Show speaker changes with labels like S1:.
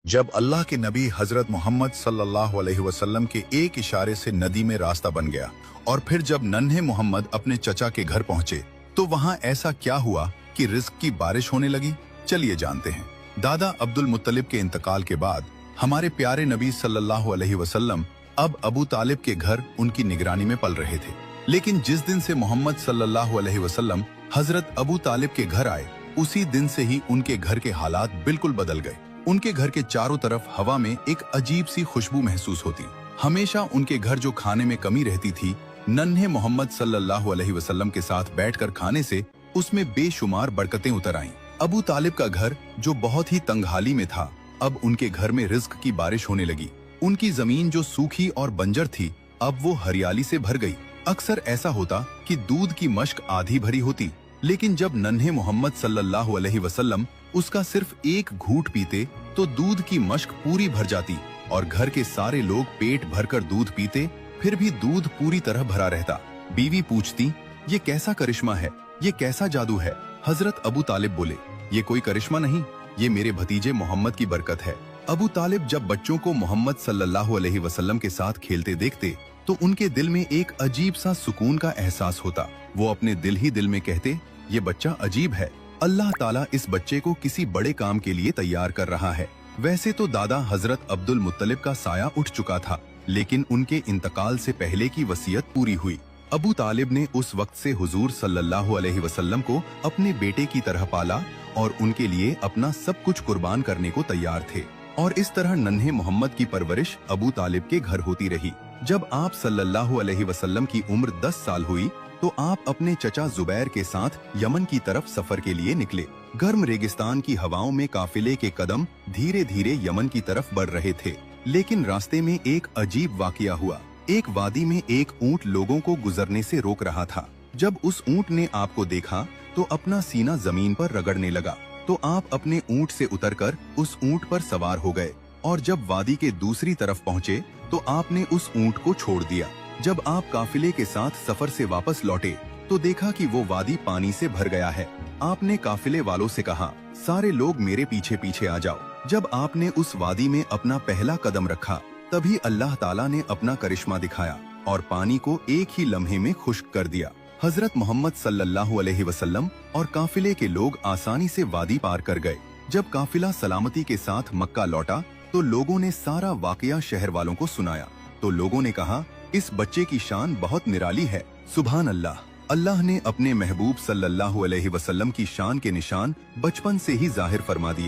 S1: जब अल्लाह के नबी हजरत मोहम्मद सल्लल्लाहु अलैहि वसल्लम के एक इशारे से नदी में रास्ता बन गया और फिर जब नन्हे मोहम्मद अपने चचा के घर पहुंचे तो वहां ऐसा क्या हुआ कि रिस्क की बारिश होने लगी। चलिए जानते हैं। दादा अब्दुल मुत्तलिब के इंतकाल के बाद हमारे प्यारे नबी सल्लल्लाहु अलैहि वसल्लम अब अबू तालिब के घर उनकी निगरानी में पल रहे थे। लेकिन जिस दिन से मोहम्मद सल्लल्लाहु अलैहि वसल्लम हजरत अबू तालिब के घर आए उसी दिन से ही उनके घर के हालात बिल्कुल बदल गए। उनके घर के चारों तरफ हवा में एक अजीब सी खुशबू महसूस होती। हमेशा उनके घर जो खाने में कमी रहती थी, नन्हे मोहम्मद सल्लल्लाहु अलैहि वसल्लम के साथ बैठकर खाने से उसमें बेशुमार बरकतें उतर आईं। अबू तालिब का घर जो बहुत ही तंगहाली में था, अब उनके घर में रिज्क की बारिश होने लगी। उनकी जमीन जो सूखी और बंजर थी, अब वो हरियाली से भर गई। अक्सर ऐसा होता कि दूध की मश्क आधी भरी होती, लेकिन जब नन्हे मोहम्मद सल्लल्लाहु अलैहि वसल्लम उसका सिर्फ एक घूंट पीते तो दूध की मश्क पूरी भर जाती और घर के सारे लोग पेट भरकर दूध पीते, फिर भी दूध पूरी तरह भरा रहता। बीवी पूछती, ये कैसा करिश्मा है, ये कैसा जादू है। हजरत अबू तालिब बोले, ये कोई करिश्मा नहीं, ये मेरे भतीजे मोहम्मद की बरकत है। अबू तालिब जब बच्चों को मोहम्मद सल्लल्लाहु अलैहि वसल्लम के साथ खेलते देखते तो उनके दिल में एक अजीब सा सुकून का एहसास होता। वो अपने दिल ही दिल में कहते, ये बच्चा अजीब है, अल्लाह ताला इस बच्चे को किसी बड़े काम के लिए तैयार कर रहा है। वैसे तो दादा हजरत अब्दुल मुत्तलिब का साया उठ चुका था, लेकिन उनके इंतकाल से पहले की वसीयत पूरी हुई। अबू तालिब ने उस वक्त से हुजूर सल्लल्लाहु अलैहि वसल्लम को अपने बेटे की तरह पाला और उनके लिए अपना सब कुछ कुर्बान करने को तैयार थे। और इस तरह नन्हे मोहम्मद की परवरिश अबू तालिब के घर होती रही। जब आप सल्लल्लाहु अलैहि वसल्लम की उम्र 10 साल हुई तो आप अपने चचा जुबैर के साथ यमन की तरफ सफर के लिए निकले। गर्म रेगिस्तान की हवाओं में काफिले के कदम धीरे धीरे यमन की तरफ बढ़ रहे थे, लेकिन रास्ते में एक अजीब वाकया हुआ। एक वादी में एक ऊंट लोगों को गुजरने से रोक रहा था। जब उस ऊंट ने आपको देखा तो अपना सीना जमीन पर रगड़ने लगा, तो आप अपने ऊंट से उतरकर उस ऊंट पर सवार हो गए और जब वादी के दूसरी तरफ पहुँचे तो आपने उस ऊंट को छोड़ दिया। जब आप काफिले के साथ सफर से वापस लौटे तो देखा कि वो वादी पानी से भर गया है। आपने काफिले वालों से कहा, सारे लोग मेरे पीछे पीछे आ जाओ। जब आपने उस वादी में अपना पहला कदम रखा तभी अल्लाह ताला ने अपना करिश्मा दिखाया और पानी को एक ही लम्हे में खुश्क कर दिया। हजरत मोहम्मद सल्लल्लाहु अलैहि वसल्लम और काफिले के लोग आसानी से वादी पार कर गए। जब काफिला सलामती के साथ मक्का लौटा तो लोगों ने सारा वाकया शहर वालों को सुनाया। तो लोगों ने कहा, इस बच्चे की शान बहुत निराली है। सुभान अल्लाह, अल्लाह ने अपने महबूब सल्लल्लाहु अलैहि वसल्लम की शान के निशान बचपन से ही जाहिर फरमा दिए।